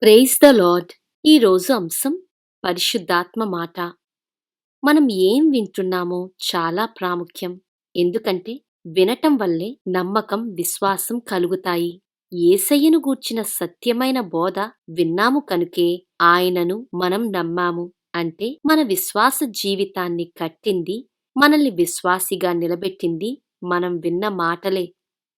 Praise the lord. ఈరోజు అంశం పరిశుద్ధాత్మ మాట. మనం ఏం వింటున్నామో చాలా ప్రాముఖ్యం. ఎందుకంటే వినటం వల్లే నమ్మకం, విశ్వాసం కలుగుతాయి. యేసయ్యను గూర్చిన సత్యమైన బోధ విన్నాము కనుకే ఆయనను మనం నమ్మాము. అంటే మన విశ్వాస జీవితాన్ని కట్టింది, మనల్ని విశ్వాసిగా నిలబెట్టింది మనం విన్న మాటలే.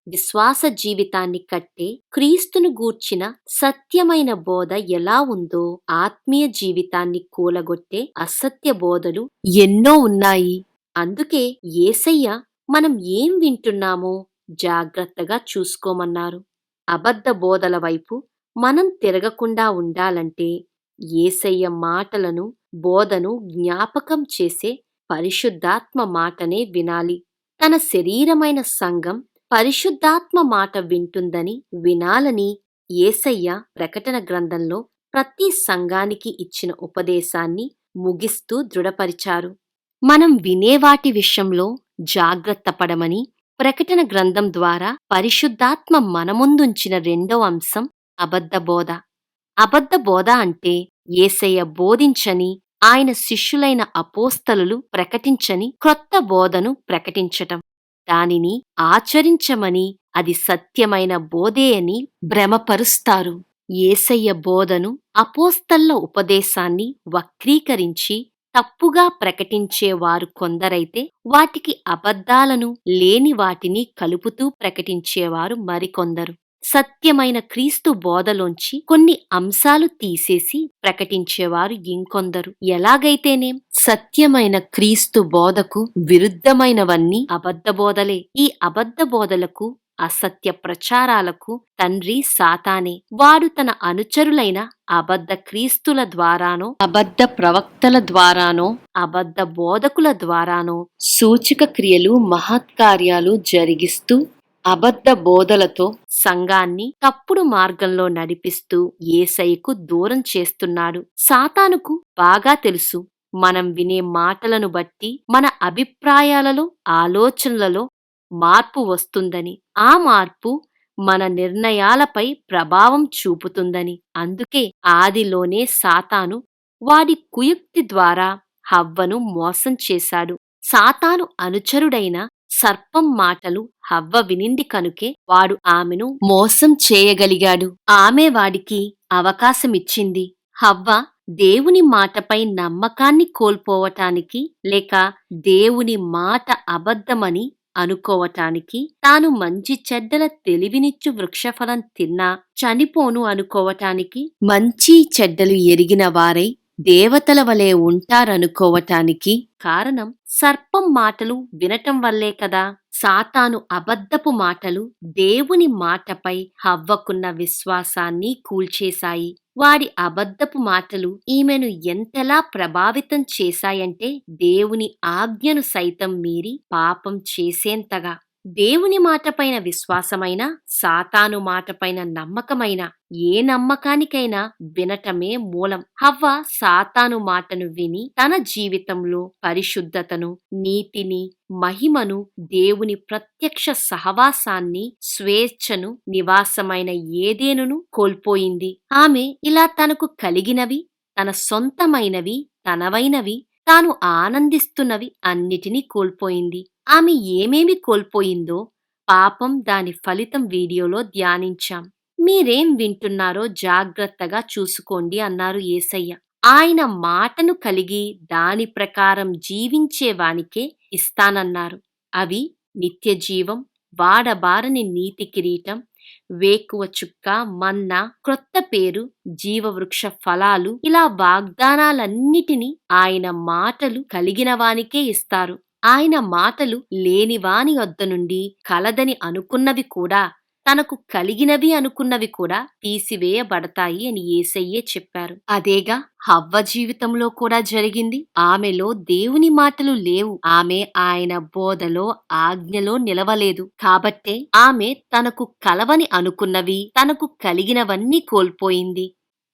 విశ్వాస జీవితాన్ని కట్టే క్రీస్తును గూర్చిన సత్యమైన బోధ ఎలా ఉందో, ఆత్మీయ జీవితాన్ని కూలగొట్టే అసత్య బోధలు ఎన్నో ఉన్నాయి. అందుకే యేసయ్య మనం ఏం వింటున్నామో జాగ్రత్తగా చూసుకోమన్నారు. అబద్ధ బోధల వైపు మనం తిరగకుండా ఉండాలంటే యేసయ్య మాటలను, బోధను జ్ఞాపకం చేసే పరిశుద్ధాత్మ మాటనే వినాలి. తన శరీరమైన సంఘం పరిశుద్ధాత్మ మాట వింటుందని, వినాలని యేసయ్య ప్రకటన గ్రంథంలో ప్రతి సంఘానికి ఇచ్చిన ఉపదేశాన్ని ముగిస్తూ దృఢపరిచారు. మనం వినేవాటి విషయంలో జాగ్రత్త పడమని ప్రకటన గ్రంథం ద్వారా పరిశుద్ధాత్మ మన ముందుంచిన రెండవ అంశం అబద్ధ బోధ. అబద్ధ బోధ అంటే యేసయ్య బోధించని, ఆయన శిష్యులైన అపోస్తలులు ప్రకటించని క్రొత్త బోధను ప్రకటించటం. దానిని ఆచరించమని, అది సత్యమైన బోధే అని భ్రమపరుస్తారు. యేసయ్య బోధను, అపోస్తలుల ఉపదేశాన్ని వక్రీకరించి తప్పుగా ప్రకటించేవారు కొందరైతే, వాటికి అబద్ధాలను, లేని వాటిని కలుపుతూ ప్రకటించేవారు మరికొందరు. సత్యమైన క్రీస్తు బోధలోంచి కొన్ని అంశాలు తీసేసి ప్రకటించేవారు ఇంకొందరు. ఎలాగైతేనేం సత్యమైన క్రీస్తు బోధకు విరుద్ధమైనవన్నీ అబద్ధ బోధలే. ఈ అబద్ధ బోధలకు, అసత్య ప్రచారాలకు తండ్రి సాతానే. వాడు తన అనుచరులైన అబద్ధ క్రీస్తుల ద్వారానో, అబద్ధ ప్రవక్తల ద్వారానో, అబద్ధ బోధకుల ద్వారానో సూచక క్రియలు, మహత్కార్యాలు జరిగిస్తూ అబద్ధ బోధలతో సంఘాన్ని తప్పుడు మార్గంలో నడిపిస్తూ యేసయ్యకు దూరం చేస్తున్నాడు. సాతానుకు బాగా తెలుసు, మనం వినే మాటలను బట్టి మన అభిప్రాయాలలో, ఆలోచనలలో మార్పు వస్తుందని. ఆ మార్పు మన నిర్ణయాలపై ప్రభావం చూపుతుందని. అందుకే ఆదిలోనే సాతాను వాడి కుయుక్తి ద్వారా హవ్వను మోసం చేశాడు. సాతాను అనుచరుడైన సర్పం మాటలు హవ్వ వినింది కనుకే వాడు ఆమెను మోసం చేయగలిగాడు. ఆమె వాడికి అవకాశమిచ్చింది. హవ్వ దేవుని మాటపై నమ్మకాన్ని కోల్పోవటానికి, లేక దేవుని మాట అబద్ధమని అనుకోవటానికి, తాను మంచి చెడ్డల తెలివినిచ్చు వృక్షఫలం తిన్నా చనిపోను అనుకోవటానికి, మంచి చెడ్డలు ఎరిగిన వారై దేవతల వలె ఉంటారనుకోవటానికి కారణం సర్పం మాటలు వినటం వల్లే కదా. సాతాను అబద్ధపు మాటలు దేవుని మాటపై హవ్వకున్న విశ్వాసాన్ని కూల్చేశాయి. వాడి అబద్ధపు మాటలు ఈమెను ఎంతలా ప్రభావితం చేశాయంటే, దేవుని ఆజ్ఞను సైతం మీరి పాపం చేసేంతగా. దేవుని మాటపైన విశ్వాసమైన, సాతాను మాటపైన నమ్మకమైన, ఏ నమ్మకానికైనా వినటమే మూలం. హవ్వ సాతాను మాటను విని తన జీవితంలో పరిశుద్ధతను, నీతిని, మహిమను, దేవుని ప్రత్యక్ష సహవాసాన్ని, స్వేచ్ఛను, నివాసమైన ఏదెనును కోల్పోయింది. ఆమె ఇలా తనకు కలిగినవి, తన సొంతమైనవి, తనవైనవి, తాను ఆనందిస్తున్నవి అన్నిటినీ కోల్పోయింది. ఆమె ఏమేమి కోల్పోయిందో పాపం, దాని ఫలితం వీడియోలో ధ్యానించాం. మీరేం వింటున్నారో జాగ్రత్తగా చూసుకోండి అన్నారు యేసయ్య. ఆయన మాటను కలిగి దాని ప్రకారం జీవించేవానికే ఇస్తానన్నారు. అవి నిత్యజీవం, వాడబారని నీతి కిరీటం, వేకువ చుక్క, మన్నా, క్రొత్త పేరు, జీవవృక్ష ఫలాలు. ఇలా వాగ్దానాలన్నిటినీ ఆయన మాటలు కలిగిన వానికే ఇస్తారు. ఆయన మాటలు లేనివాని వద్ద నుండి కలదని అనుకున్నవి కూడా, తనకు కలిగినవి అనుకున్నవి కూడా తీసివేయబడతాయి అని యేసయ్యే చెప్పారు. అదేగా హవ్వ జీవితంలో కూడా జరిగింది. ఆమెలో దేవుని మాటలు లేవు. ఆమె ఆయన బోధలో, ఆజ్ఞలో నిలవలేదు. కాబట్టే ఆమె తనకు కలవని అనుకున్నవి, తనకు కలిగినవన్నీ కోల్పోయింది.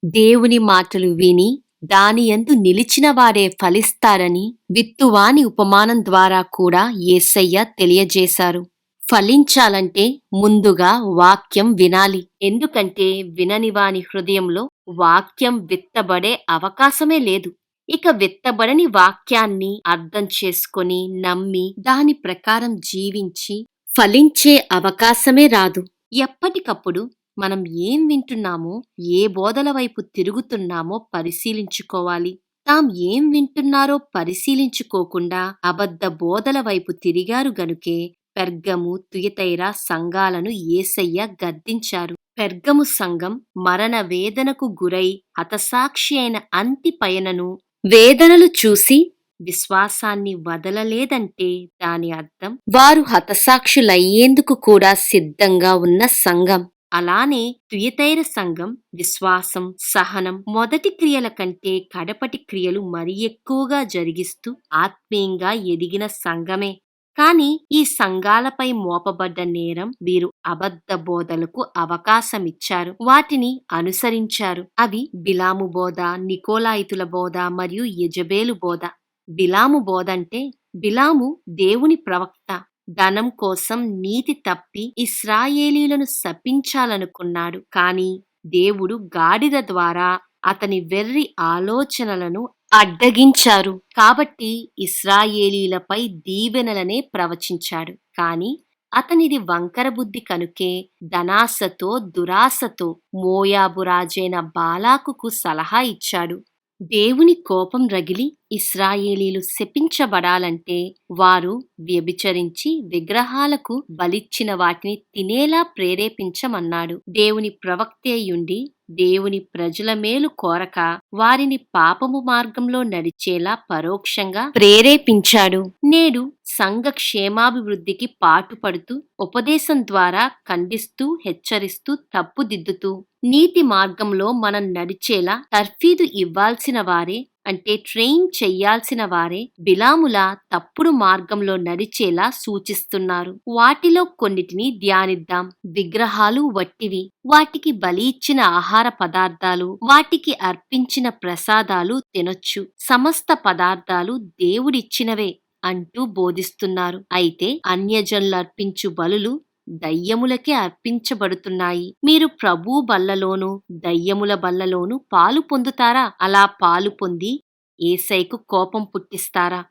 దేవుని మాటలు విని దానియందు నిలిచిన వారే ఫలిస్తారని విత్తువాని ఉపమానం ద్వారా కూడా యేసయ్య తెలియజేశారు. ఫలించాలంటే ముందుగా వాక్యం వినాలి. ఎందుకంటే వినని వాని హృదయంలో వాక్యం విత్తబడే అవకాశమే లేదు. ఇక విత్తబడని వాక్యాన్ని అర్థం చేసుకొని నమ్మి దాని ప్రకారం జీవించి ఫలించే అవకాశమే రాదు. ఎప్పటికప్పుడు మనం ఏం వింటున్నామో, ఏ బోధల వైపు తిరుగుతున్నామో పరిశీలించుకోవాలి. తాం ఏం వింటున్నారో పరిశీలించుకోకుండా అబద్ధ బోధల వైపు తిరిగారు గనుకే పెర్గము, తుయతైర సంఘాలను యేసయ్య గద్దించారు. పెర్గము సంఘం మరణ వేదనకు గురై హతసాక్షి అయిన అంతిపయనను వేదనలు చూసి విశ్వాసాన్ని వదలలేదంటే దాని అర్థం వారు హతసాక్షులయ్యేందుకు కూడా సిద్ధంగా ఉన్న సంఘం. అలానే తుయతైర సంఘం విశ్వాసం, సహనం మొదటి క్రియల కంటే కడపటి క్రియలు మరి ఎక్కువగా జరిగిస్తూ ఆత్మీయంగా ఎదిగిన సంఘమే. కాని ఈ సంఘాలపై మోపబడ్డ నేరం వీరు అబద్ధ బోధలకు అవకాశమిచ్చారు, వాటిని అనుసరించారు. అవి బిలాము బోధ, నికోలాయితుల బోధ మరియు యెజబేలు బోధ. బిలాము బోధ అంటే బిలాము దేవుని ప్రవక్త. ధనం కోసం నీతి తప్పి ఇశ్రాయేలీయులను శపించాలనుకున్నాడు. కాని దేవుడు గాడిద ద్వారా అతని వెర్రి ఆలోచనలను అడ్డగించారు. కాబట్టి ఇశ్రాయేలీలపై దీవెనలనే ప్రవచించాడు. కాని అతనిది వంకర బుద్ధి కనుకే ధనాశతో, దురాశతో మోయాబు రాజైన బాలాకుకు సలహా ఇచ్చాడు. దేవుని కోపం రగిలి ఇశ్రాయేలీలు శపించబడాలంటే వారు వ్యభిచరించి విగ్రహాలకు బలిచ్చిన వాటిని తినేలా ప్రేరేపించమన్నాడు. దేవుని ప్రవక్తేయుండి దేవుని ప్రజల మేలు కోరక వారిని పాపము మార్గంలో నడిచేలా పరోక్షంగా ప్రేరేపించాడు. నేడు సంఘ క్షేమాభివృద్ధికి పాటుపడుతూ ఉపదేశం ద్వారా ఖండిస్తూ, హెచ్చరిస్తూ, తప్పుదిద్దుతూ నీతి మార్గంలో మనం నడిచేలా తర్ఫీదు ఇవ్వాల్సిన వారే, అంటే ట్రైన్ చెయ్యాల్సిన వారే బిలాముల తప్పుడు మార్గంలో నడిచేలా సూచిస్తున్నారు. వాటిలో కొన్నిటిని ధ్యానిద్దాం. విగ్రహాలు వట్టివి, వాటికి బలి ఇచ్చిన ఆహార పదార్థాలు, వాటికి అర్పించిన ప్రసాదాలు తినొచ్చు, సమస్త పదార్థాలు దేవుడిచ్చినవే అంటూ బోధిస్తున్నారు. అయితే అన్యజనులర్పించు బలులు దయ్యములకే అర్పించబడుతున్నాయి. మీరు ప్రభు బల్లలోను దయ్యముల బల్లలోను పాలు పొందుతారా? అలా పాలు పొంది యేసయ్యకు కోపం పుట్టిస్తారా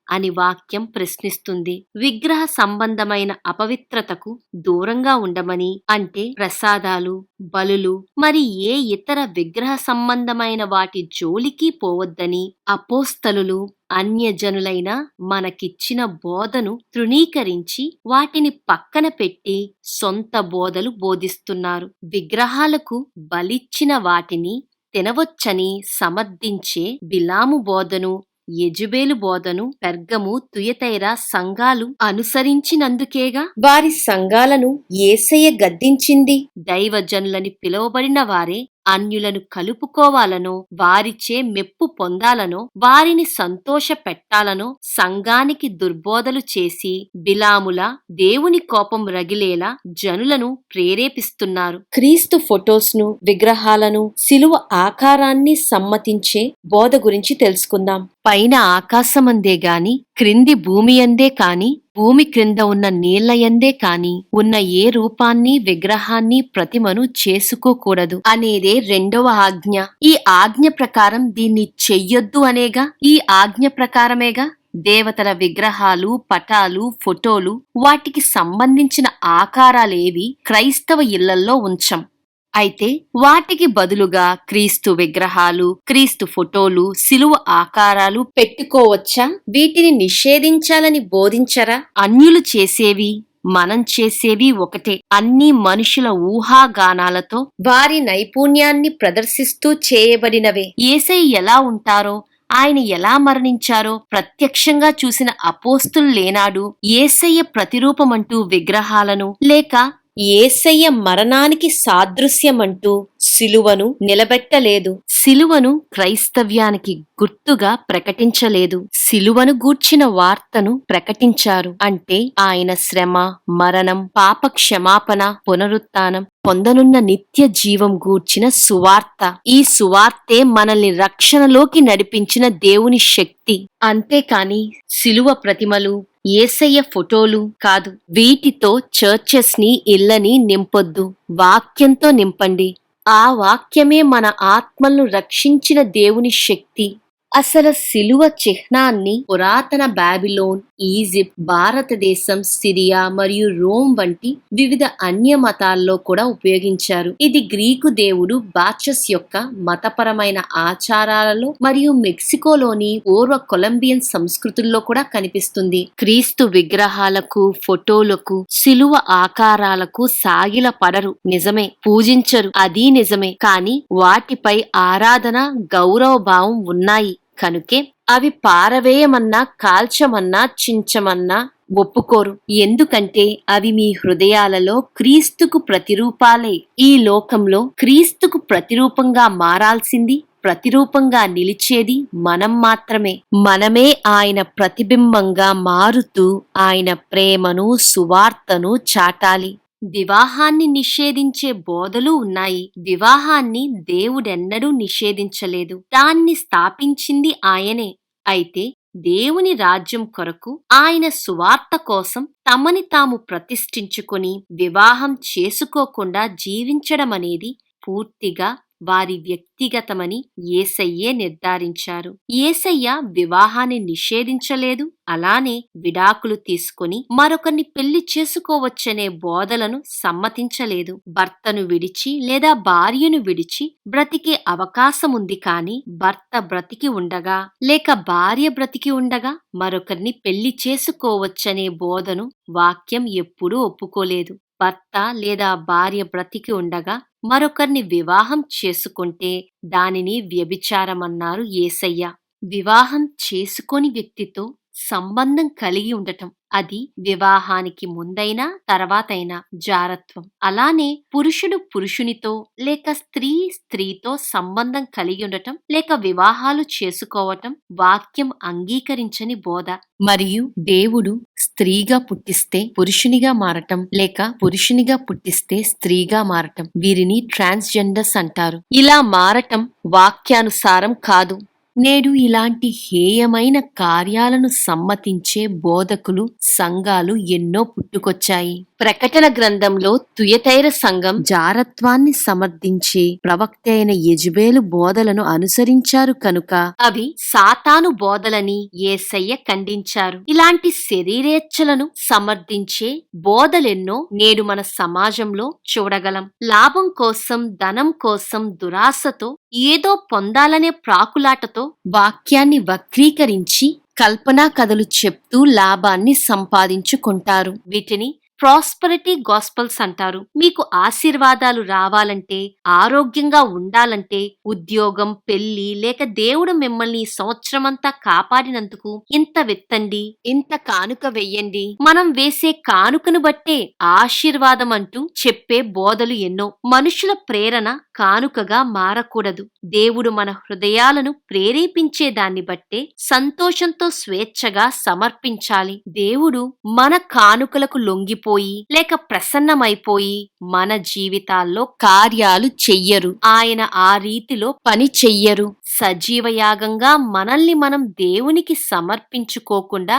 అని వాక్యం ప్రశ్నిస్తుంది. విగ్రహ సంబంధమైన అపవిత్రతకు దూరంగా ఉండమని, అంటే ప్రసాదాలు, బలులు మరి ఏ ఇతర విగ్రహ సంబంధమైన వాటి జోలికి పోవద్దని అపోస్తలులు అన్యజనులైన మనకిచ్చిన బోధను తృణీకరించి వాటిని పక్కన పెట్టి సొంత బోధలు బోధిస్తున్నారు. విగ్రహాలకు బలిచ్చిన వాటిని తినవచ్చని సమర్థించే బిలాము బోధను, యెజబేలు బోధను పెర్గము, తుయతైర సంఘాలు అనుసరించినందుకేగా వారి సంఘాలను యేసయ్య గద్దించింది. దైవజనులని పిలువబడిన వారే అన్యులను కలుపుకోవాలనో, వారిచే మెప్పు పొందాలనో, వారిని సంతోష పెట్టాలనో సంఘానికి దుర్బోధలు చేసి బిలాముల దేవుని కోపం రగిలేలా జనులను ప్రేరేపిస్తున్నారు. క్రీస్తు ఫొటోస్ ను, విగ్రహాలను, శిలువ ఆకారాన్ని సమ్మతించే బోధ గురించి తెలుసుకుందాం. పైన ఆకాశమందే గాని, క్రింది భూమి అందే కాని, భూమి క్రింద ఉన్న నీళ్లయందే కాని ఉన్న ఏ రూపాన్ని, విగ్రహాన్ని, ప్రతిమను చేసుకోకూడదు అనేదే రెండవ ఆజ్ఞ. ఈ ఆజ్ఞ ప్రకారం దీన్ని చెయ్యొద్దు అనేగా. ఈ ఆజ్ఞ ప్రకారమేగా దేవతల విగ్రహాలు, పటాలు, ఫోటోలు, వాటికి సంబంధించిన ఆకారాలేవి క్రైస్తవ ఇళ్లల్లో ఉంచం. అయితే వాటికి బదులుగా క్రీస్తు విగ్రహాలు, క్రీస్తు ఫోటోలు, శిలువ ఆకారాలు పెట్టుకోవచ్చా? వీటిని నిషేధించాలని బోధించరా? అన్యులు చేసేవి మనం చేసేవి ఒకటే. అన్ని మనుషుల ఊహాగానాలతో వారి నైపుణ్యాన్ని ప్రదర్శిస్తూ చేయబడినవే. యేసయ్య ఎలా ఉంటారో, ఆయన ఎలా మరణించారో ప్రత్యక్షంగా చూసిన అపోస్తులు లేనాడు యేసయ్య ప్రతిరూపమంటూ విగ్రహాలను, లేక యేసయ్య మరణానికి సాదృశ్యమంటూ సిలువను నిలబెట్టలేదు. సిలువను క్రైస్తవ్యానికి గుర్తుగా ప్రకటించలేదు. సిలువను గూర్చిన వార్తను ప్రకటించారు. అంటే ఆయన శ్రమ, మరణం, పాప క్షమాపణ, పునరుత్థానం, పొందనున్న నిత్య జీవం గూర్చిన సువార్త. ఈ సువార్తే మనల్ని రక్షణలోకి నడిపించిన దేవుని శక్తి. అంతేకాని సిలువ ప్రతిమలు, యేసయ్య ఫోటోలు కాదు. వీటితో చర్చెస్ ని, ఇళ్ళని నింపొద్దు. వాక్యంతో నింపండి. ఆ వాక్యమే మన ఆత్మలను రక్షించిన దేవుని శక్తి. అసలు శిలువ చిహ్నాన్ని పురాతన బాబిలోన్, ఈజిప్ట్, భారతదేశం, సిరియా మరియు రోమ్ వంటి వివిధ అన్య మతాల్లో కూడా ఉపయోగించారు. ఇది గ్రీకు దేవుడు బాచస్ యొక్క మతపరమైన ఆచారాలలో మరియు మెక్సికోలోని పూర్వ కొలంబియన్ సంస్కృతుల్లో కూడా కనిపిస్తుంది. క్రీస్తు విగ్రహాలకు, ఫోటోలకు, శిలువ ఆకారాలకు సాగిల పడరు, నిజమే. పూజించరు, అది నిజమే. కానీ వాటిపై ఆరాధన, గౌరవ భావం ఉన్నాయి కనుకే అవి పారవేయమన్నా, కాల్చమన్నా, చించమన్నా ఒప్పుకోరు. ఎందుకంటే అవి మీ హృదయాలలో క్రీస్తుకు ప్రతిరూపాలే. ఈ లోకంలో క్రీస్తుకు ప్రతిరూపంగా మారాల్సింది, ప్రతిరూపంగా నిలిచేది మనం మాత్రమే. మనమే ఆయన ప్రతిబింబంగా మారుతూ ఆయన ప్రేమను, సువార్తను చాటాలి. వివాహాన్ని నిషేధించే బోధలు ఉన్నాయి. వివాహాన్ని దేవుడెన్నడూ నిషేధించలేదు. దాన్ని స్థాపించింది ఆయనే. అయితే దేవుని రాజ్యం కొరకు, ఆయన సువార్త కోసం తమని తాము ప్రతిష్ఠించుకొని వివాహం చేసుకోకుండా జీవించడమనేది పూర్తిగా వారి వ్యక్తిగతమని యేసయ్యే నిర్ధారించారు. యేసయ్య వివాహాన్ని నిషేధించలేదు. అలానే విడాకులు తీసుకొని మరొకరిని పెళ్లి చేసుకోవచ్చనే బోధలను సమ్మతించలేదు. భర్తను విడిచి లేదా భార్యను విడిచి బ్రతికే అవకాశముంది, కానీ భర్త బ్రతికి ఉండగా లేక భార్య బ్రతికి ఉండగా మరొకరిని పెళ్లి చేసుకోవచ్చనే బోధను వాక్యం ఎప్పుడూ ఒప్పుకోలేదు. భర్త లేదా భార్య బ్రతికి ఉండగా మరొకరిని వివాహం చేసుకుంటే దానిని వ్యభిచారమన్నారు యేసయ్య. వివాహం చేసుకోని వ్యక్తితో సంబంధం కలిగి ఉండటం, అది వివాహానికి ముందైనా తర్వాతైనా జారత్వం. అలానే పురుషుడు పురుషునితో లేక స్త్రీ స్త్రీతో సంబంధం కలిగి ఉండటం లేక వివాహాలు చేసుకోవటం వాక్యం అంగీకరించని బోధ. మరియు దేవుడు స్త్రీగా పుట్టిస్తే పురుషునిగా మారటం లేక పురుషునిగా పుట్టిస్తే స్త్రీగా మారటం, వీరిని ట్రాన్స్జెండర్స్ అంటారు. ఇలా మారటం వాక్యానుసారం కాదు. నేడు ఇలాంటి హేయమైన కార్యాలను సమ్మతించే బోధకులు, సంఘాలు ఎన్నో పుట్టుకొచ్చాయి. ప్రకటన గ్రంథంలో తుయతైర సంఘం జారత్వాన్ని సమర్థించే ప్రవక్త అయిన యెజబేలు బోధలను అనుసరించారు కనుక అవి సాతాను బోధలని యేసయ్య ఖండించారు. ఇలాంటి శరీరేచ్ఛలను సమర్థించే బోధలెన్నో నేడు మన సమాజంలో చూడగలం. లాభం కోసం, ధనం కోసం, దురాశతో, ఏదో పొందాలనే ప్రాకులాటతో వాక్యాన్ని వక్రీకరించి కల్పనా కథలు చెప్తూ లాభాన్ని సంపాదించుకుంటారు. వీటిని ప్రాస్పరిటీ గాస్పల్స్ అంటారు. మీకు ఆశీర్వాదాలు రావాలంటే, ఆరోగ్యంగా ఉండాలంటే, ఉద్యోగం, పెళ్లి లేక దేవుడు మిమ్మల్ని సంవత్సరమంతా కాపాడినందుకు ఇంత విత్తండి, ఇంత కానుక వెయ్యండి, మనం వేసే కానుకను బట్టే ఆశీర్వాదం అంటూ చెప్పే బోధలు ఎన్నో. మనుషుల ప్రేరణ కానుకగా మారకూడదు. దేవుడు మన హృదయాలను ప్రేరేపించే దాన్ని బట్టే సంతోషంతో స్వేచ్ఛగా సమర్పించాలి. దేవుడు మన కానుకలకు లొంగిపోయి లేక ప్రసన్నమైపోయి మన జీవితాల్లో కార్యాలు చెయ్యరు. ఆయన ఆ రీతిలో పని చెయ్యరు. సజీవయాగంగా మనల్ని మనం దేవునికి సమర్పించుకోకుండా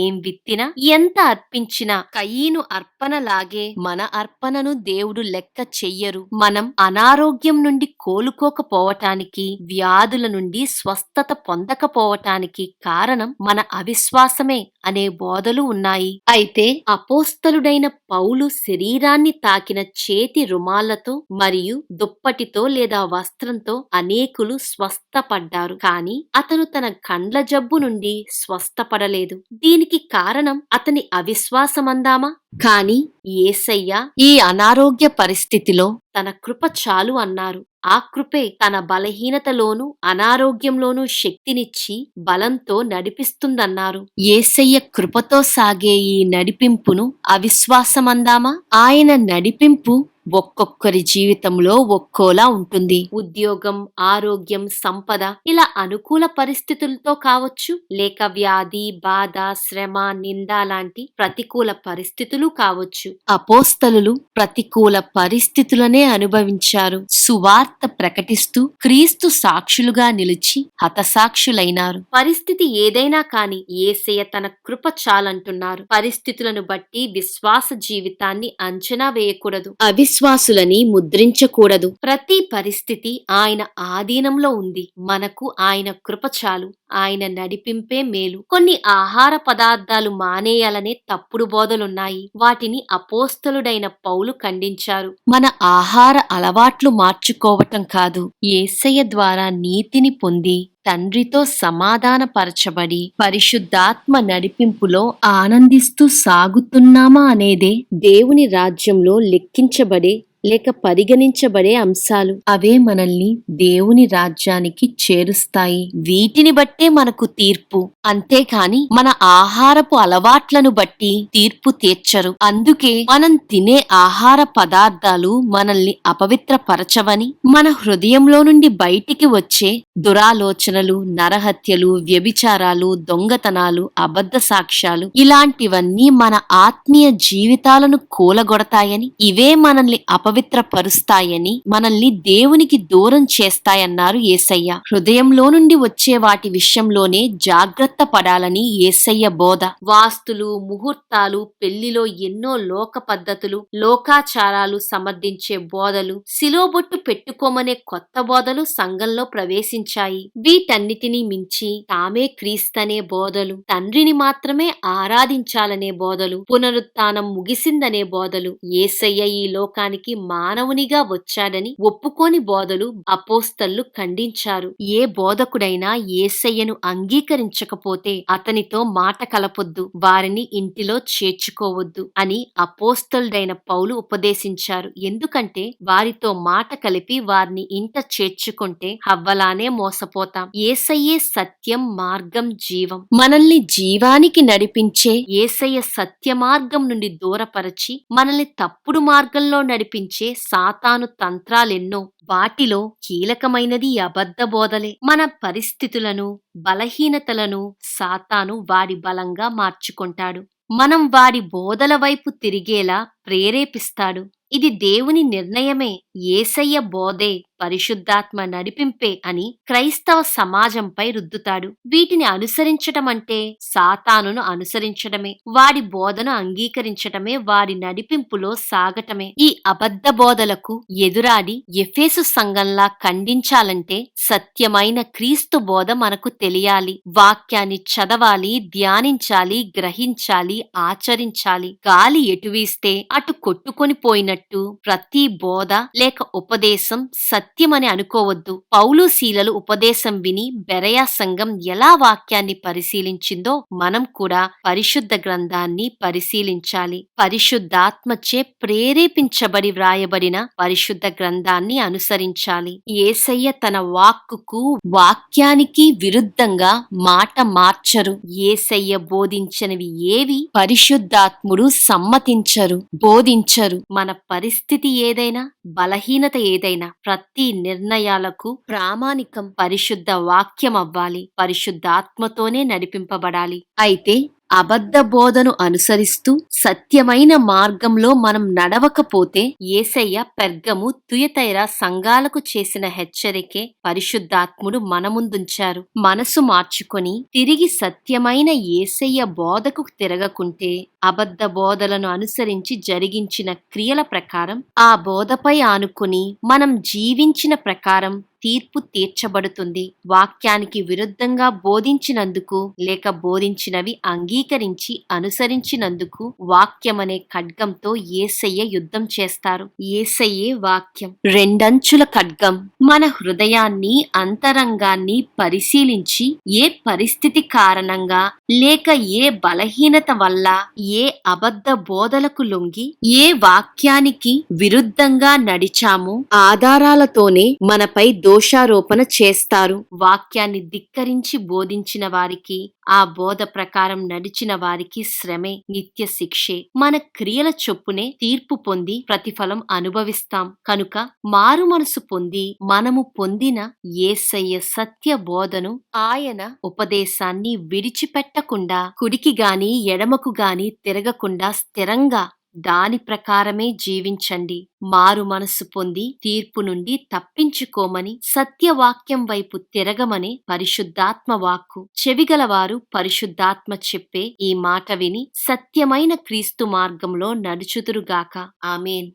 ఏం విత్తినా, ఎంత అర్పించినా కయీను అర్పణలాగే మన అర్పణను దేవుడు లెక్క చెయ్యరు. మనం అనారోగ్యం నుండి కోలుకోకపోవటానికి, వ్యాధుల నుండి స్వస్థత పొందకపోవటానికి కారణం మన అవిశ్వాసమే అనే బోధలు ఉన్నాయి. అయితే అపోస్తలుడైన పౌలు శరీరాన్ని తాకిన చేతి రుమాలతో మరియు దుప్పటితో లేదా వస్త్రంతో అనేకులు స్వస్థపడ్డారు. కానీ అతను తన కండ్ల జబ్బు నుండి స్వస్థపడలేదు. దీనికి కారణం అతని అవిశ్వాసమందామా? కానీ యేసయ్య ఈ అనారోగ్య పరిస్థితిలో తన కృప చాలు అన్నారు. ఆ కృపే తన బలహీనతలోనూ అనారోగ్యంలోనూ శక్తినిచ్చి బలంతో నడిపిస్తుందన్నారు. యేసయ్య కృపతో సాగే ఈ నడిపింపును అవిశ్వాసమందామా? ఆయన నడిపింపు ఒక్కొక్కరి జీవితంలో ఒక్కోలా ఉంటుంది. ఉద్యోగం, ఆరోగ్యం, సంపద ఇలా అనుకూల పరిస్థితులతో కావచ్చు, లేక వ్యాధి, బాధ, శ్రమ, నింద లాంటి ప్రతికూల పరిస్థితులు కావచ్చు. అపోస్తలులు ప్రతికూల పరిస్థితులనే అనుభవించారు. సువార్త ప్రకటిస్తూ క్రీస్తు సాక్షులుగా నిలిచి హతసాక్షులైనారు. పరిస్థితి ఏదైనా కాని యేసయ్య తన కృప చాలంటున్నారు. పరిస్థితులను బట్టి విశ్వాస జీవితాన్ని అంచనా వేయకూడదు, అవిశ్వాసులని ముద్రించకూడదు. ప్రతి పరిస్థితి ఆయన ఆధీనంలో ఉంది. మనకు ఆయన కృప చాలు. ఆయన నడిపింపే మేలు. కొన్ని ఆహార పదార్థాలు మానేయాలనే తప్పుడు బోధలున్నాయి. వాటిని అపోస్తలుడైన పౌలు ఖండించారు. మన ఆహార అలవాట్లు మార్చుకోవటం కాదు, యేసయ్య ద్వారా నీతిని పొంది తండ్రితో సమాధానపరచబడి పరిశుద్ధాత్మ నడిపింపులో ఆనందిస్తూ సాగుతున్నామా అనేదే దేవుని రాజ్యంలో లెక్కించబడే లేక పరిగణించబడే అంశాలు. అవే మనల్ని దేవుని రాజ్యానికి చేరుస్తాయి. వీటిని బట్టే మనకు తీర్పు, అంతేకాని మన ఆహారపు అలవాట్లను బట్టి తీర్పు తీర్చరు. అందుకే మనం తినే ఆహార పదార్థాలు మనల్ని అపవిత్రపరచవని, మన హృదయంలో నుండి బయటికి వచ్చే దురాలోచనలు, నరహత్యలు, వ్యభిచారాలు, దొంగతనాలు, అబద్ధ సాక్ష్యాలు ఇలాంటివన్నీ మన ఆత్మీయ జీవితాలను కూలగొడతాయని, ఇవే మనల్ని అపవిత్రపరుస్తాయని, మనల్ని దేవునికి దూరం చేస్తాయన్నారు యేసయ్య. హృదయంలో నుండి వచ్చే వాటి విషయంలోనే జాగ్రత్త పడాలని యేసయ్య బోధ. వాస్తులు, ముహూర్తాలు, పెళ్లిలో ఎన్నో లోక పద్ధతులు, లోకాచారాలు సమర్థించే బోధలు, శిలోబొట్టు పెట్టుకోమనే కొత్త బోధలు సంఘంలో ప్రవేశించాయి. వీటన్నిటినీ మించి తామే క్రీస్తనే బోధలు, తండ్రిని మాత్రమే ఆరాధించాలనే బోధలు, పునరుత్థానం ముగిసిందనే బోధలు, యేసయ్య ఈ లోకానికి మానవునిగా వచ్చాడని ఒప్పుకోని బోధలు అపోస్తలు ఖండించారు. ఏ బోధకుడైనా యేసయ్యను అంగీకరించకపోతే అతనితో మాట కలపొద్దు, వారిని ఇంటిలో చేర్చుకోవద్దు అని అపోస్తలుడైన పౌలు ఉపదేశించారు. ఎందుకంటే వారితో మాట కలిపి వారిని ఇంట చేర్చుకుంటే హవ్వలానే మోసపోతాం. యేసయ్యే సత్యం, మార్గం, జీవం. మనల్ని జీవానికి నడిపించే యేసయ్య సత్య మార్గం నుండి దూరపరచి మనల్ని తప్పుడు మార్గంలో నడిపించే సాతాను తంత్రాలెన్నో. వాటిలో కీలకమైనది అబద్ధ బోధలే. మన పరిస్థితులను, బలహీనతలను సాతాను వాడి బలంగా మార్చుకుంటాడు. మనం వాడి బోధల వైపు తిరిగేలా ప్రేరేపిస్తాడు. ఇది దేవుని నిర్ణయమే. యేసయ్య బోధే, పరిశుద్ధాత్మ నడిపింపే అని క్రైస్తవ సమాజంపై రుద్దుతాడు. వీటిని అనుసరించటం అంటే సాతానును అనుసరించడమే, వాడి బోధను అంగీకరించటమే, వాడి నడిపింపులో సాగటమే. ఈ అబద్ధ బోధలకు ఎదురాడి ఎఫెసు సంఘంలా ఖండించాలంటే సత్యమైన క్రీస్తు బోధ మనకు తెలియాలి. వాక్యాన్ని చదవాలి, ధ్యానించాలి, గ్రహించాలి, ఆచరించాలి. గాలి ఎటు వీస్తే అటు కొట్టుకొని పోయినట్టు ప్రతి బోధ లేక ఉపదేశం సత్యమని అనుకోవద్దు. పౌలు శీలలు ఉపదేశం విని బెరయా సంఘం ఎలా వాక్యాన్ని పరిశీలించిందో మనం కూడా పరిశుద్ధ గ్రంథాన్ని పరిశీలించాలి. పరిశుద్ధాత్మచే ప్రేరేపించబడి వ్రాయబడిన పరిశుద్ధ గ్రంథాన్ని అనుసరించాలి. యేసయ్య తన వాక్కుకు, వాక్యానికి విరుద్ధంగా మాట మార్చరు. యేసయ్య బోధించినవి ఏవి పరిశుద్ధాత్ముడు సమ్మతించరు, బోధించరు. మన పరిస్థితి ఏదైనా, బలహీనత ఏదైనా, ప్రతి నిర్ణయాలకు ప్రామాణికం పరిశుద్ధ వాక్యం అవ్వాలి. పరిశుద్ధాత్మతోనే నడిపింపబడాలి. అయితే అబద్ధ బోధను అనుసరిస్తూ సత్యమైన మార్గంలో మనం నడవకపోతే యేసయ్య పెర్గము, తుయతైర సంఘాలకు చేసిన హెచ్చరికే పరిశుద్ధాత్ముడు మన ముందుంచారు. మనసు మార్చుకొని తిరిగి సత్యమైన యేసయ్య బోధకు తిరగకుంటే, అబద్ధ బోధలను అనుసరించి జరిగించిన క్రియల ప్రకారం, ఆ బోధపై ఆనుకుని మనం జీవించిన ప్రకారం తీర్పు తీర్చబడుతుంది. వాక్యానికి విరుద్ధంగా బోధించినందుకు లేక బోధించినవి అంగీకరించి అనుసరించినందుకు వాక్యమనే ఖడ్గంతో యేసయ్య యుద్ధం చేస్తారు. యేసయ్యే వాక్యం, రెండంచుల ఖడ్గం. మన హృదయాన్ని, అంతరంగాన్ని పరిశీలించి ఏ పరిస్థితి కారణంగా లేక ఏ బలహీనత వల్ల, ఏ అబద్ధ బోధలకు లొంగి, ఏ వాక్యానికి విరుద్ధంగా నడిచామో ఆధారాలతోనే మనపై దోషారోపణ చేస్తారు. వాక్యాన్ని ధిక్కరించి బోధించిన వారికి, ఆ బోధ ప్రకారం నడిచిన వారికి శ్రమే, నిత్య శిక్షే. మన క్రియల చొప్పునే తీర్పు పొంది ప్రతిఫలం అనుభవిస్తాం. కనుక మారు మనసు పొంది మనము పొందిన యేసయ్య సత్య బోధను, ఆయన ఉపదేశాన్ని విడిచిపెట్టకుండా, కుడికి గాని ఎడమకు గాని తిరగకుండా స్థిరంగా దాని ప్రకారమే జీవించండి. మారు మనస్సు పొంది తీర్పు నుండి తప్పించుకోమని, సత్యవాక్యం వైపు తిరగమని పరిశుద్ధాత్మ వాక్కు. చెవిగలవారు పరిశుద్ధాత్మ చెప్పే ఈ మాట విని సత్యమైన క్రీస్తు మార్గంలో నడుచుదురుగాక. ఆమేన్.